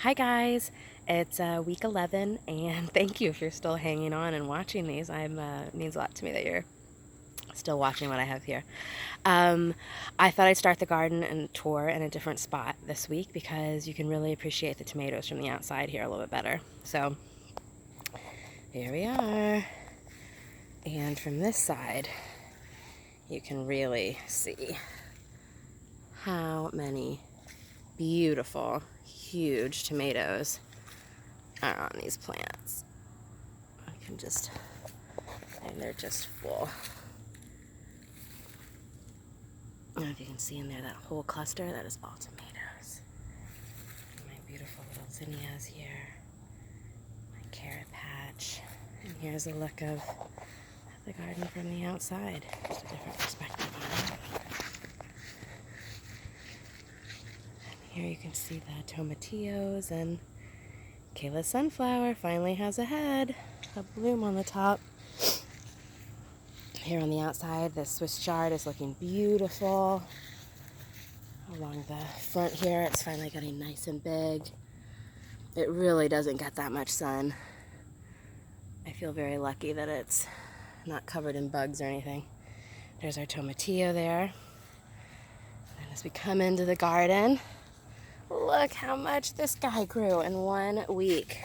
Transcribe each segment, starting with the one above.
Hi guys, it's week 11 and thank you if you're still hanging on and watching these. It means a lot to me that you're still watching what I have here. I thought I'd start the garden and tour in a different spot this week because you can really appreciate the tomatoes from the outside here a little bit better. So here we are, and from this side you can really see how many beautiful, huge tomatoes are on these plants. And they're just full. I don't know if you can see in there that whole cluster, that is all tomatoes. And my beautiful little zinnias here, my carrot patch, and here's a look of the garden from the outside. Just a different perspective on it. And here you can see the tomatillos, and Kayla's sunflower finally has a head, a bloom on the top. Here on the outside, the Swiss chard is looking beautiful. Along the front here, it's finally getting nice and big. It really doesn't get that much sun. I feel very lucky that it's not covered in bugs or anything. There's our tomatillo there. And as we come into the garden, look how much this guy grew in 1 week.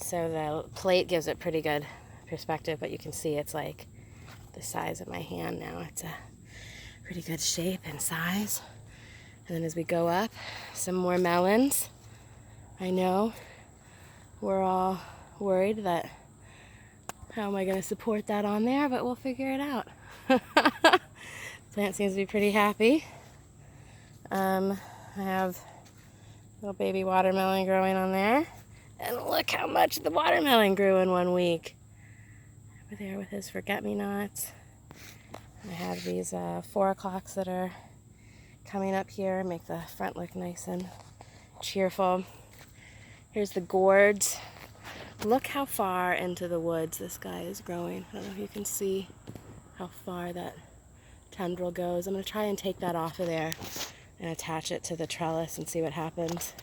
So the plate gives it pretty good perspective, but you can see it's like the size of my hand now. It's a pretty good shape and size. And then as we go up, some more melons. I know we're all worried that how am I going to support that on there, but we'll figure it out. Plant seems to be pretty happy. I have little baby watermelon growing on there. And look how much the watermelon grew in 1 week. Over there with his forget-me-nots. I have these 4 o'clocks that are coming up here, make the front look nice and cheerful. Here's the gourds. Look how far into the woods this guy is growing. I don't know if you can see how far that tendril goes. I'm going to try and take that off of there and attach it to the trellis and see what happens.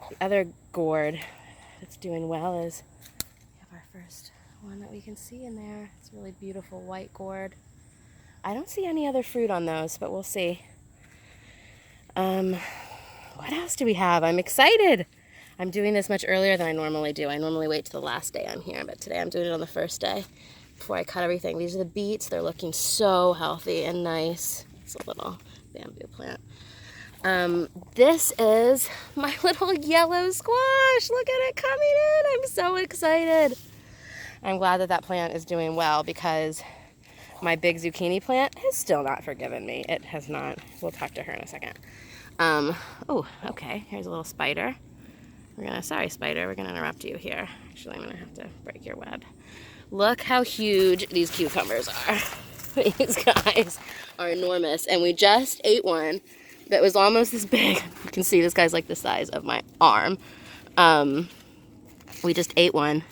The other gourd that's doing well is we have our first one that we can see in there. It's a really beautiful white gourd. I don't see any other fruit on those, but we'll see. What else do we have? I'm excited. I'm doing this much earlier than I normally do. I normally wait till the last day I'm here, but today I'm doing it on the first day before I cut everything. These are the beets. They're looking so healthy and nice. It's a little bamboo plant. This is my little yellow squash. Look at it coming in. I'm so excited. I'm glad that that plant is doing well because my big zucchini plant has still not forgiven me. It has not. We'll talk to her in a second. Oh, okay. Here's a little spider. Sorry, spider, we're gonna interrupt you here. Actually, I'm gonna have to break your web. Look how huge these cucumbers are. These guys are enormous, and we just ate one that was almost this big. You can see this guy's like the size of my arm. We just ate one,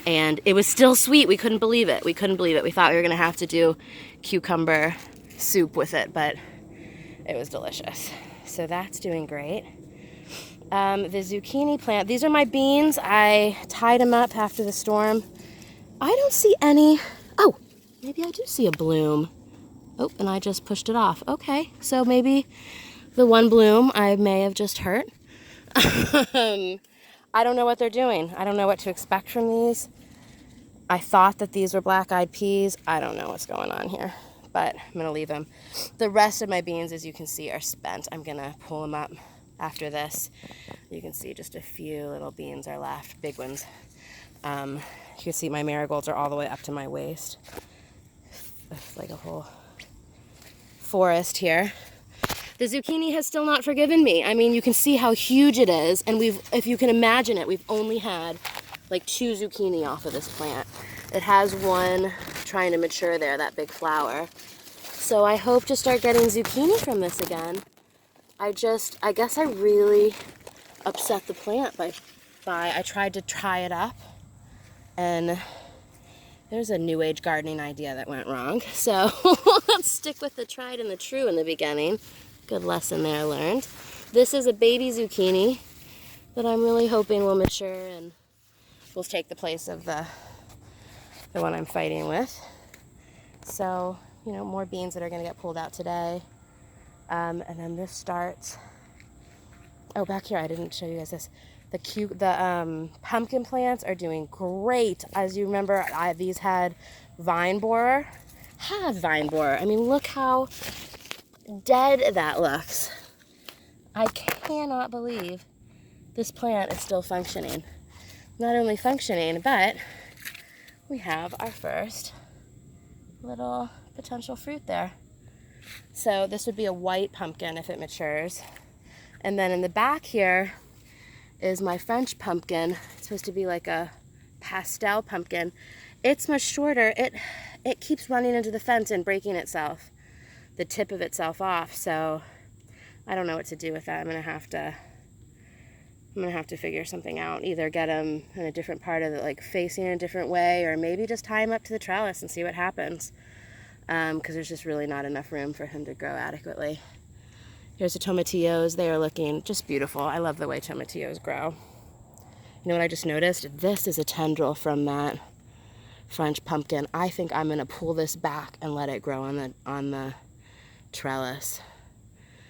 and it was still sweet. We couldn't believe it. We thought we were gonna have to do cucumber soup with it, but it was delicious. So that's doing great. The zucchini plant, these are my beans. I tied them up after the storm. I don't see any. Oh, maybe I do see a bloom. Oh, and I just pushed it off. Okay, so maybe the one bloom I may have just hurt. I don't know what they're doing. I don't know what to expect from these. I thought that these were black-eyed peas. I don't know what's going on here, but I'm gonna leave them. The rest of my beans, as you can see, are spent. I'm gonna pull them up after this. You can see just a few little beans are left, big ones. You can see my marigolds are all the way up to my waist. It's like a whole forest here. The zucchini has still not forgiven me. I mean, you can see how huge it is, and if you can imagine it, we've only had like 2 zucchini off of this plant. It has one trying to mature there, that big flower. So I hope to start getting zucchini from this again. I guess I really upset the plant by I tried to tie it up, and there's a new age gardening idea that went wrong. So let's stick with the tried and the true in the beginning. Good lesson there learned. This is a baby zucchini that I'm really hoping will mature and will take the place of the one I'm fighting with. So, you know, more beans that are going to get pulled out today. And then this starts. Oh, back here, I didn't show you guys this. The pumpkin plants are doing great. As you remember, these had vine borer. I mean, look how dead that looks. I cannot believe this plant is still functioning. Not only functioning, but we have our first little potential fruit there. So this would be a white pumpkin if it matures. And then in the back here is my French pumpkin. It's supposed to be like a pastel pumpkin. It's much shorter. It keeps running into the fence and breaking itself, the tip of itself off. So I don't know what to do with that. I'm gonna have to figure something out. Either get him in a different part of it, like facing in a different way, or maybe just tie him up to the trellis and see what happens. Because there's just really not enough room for him to grow adequately. Here's the tomatillos. They are looking just beautiful. I love the way tomatillos grow. You know what I just noticed? This is a tendril from that French pumpkin. I think I'm gonna pull this back and let it grow on the trellis,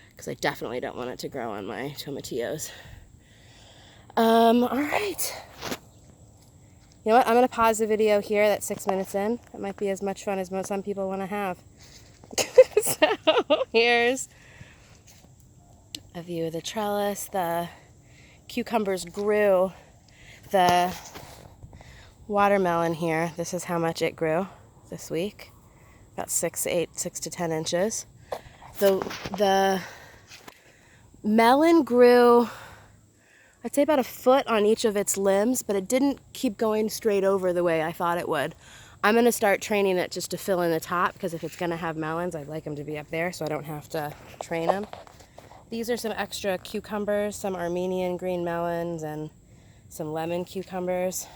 because I definitely don't want it to grow on my tomatillos. All right. You know what? I'm gonna pause the video here. That's 6 minutes in. That might be as much fun as some people want to have. So here's a view of the trellis. The cucumbers grew. The watermelon here, this is how much it grew this week. About 6 to 10 inches. The melon grew, I'd say about a foot on each of its limbs, but it didn't keep going straight over the way I thought it would. I'm gonna start training it just to fill in the top, because if it's gonna have melons, I'd like them to be up there so I don't have to train them. These are some extra cucumbers, some Armenian green melons, and some lemon cucumbers.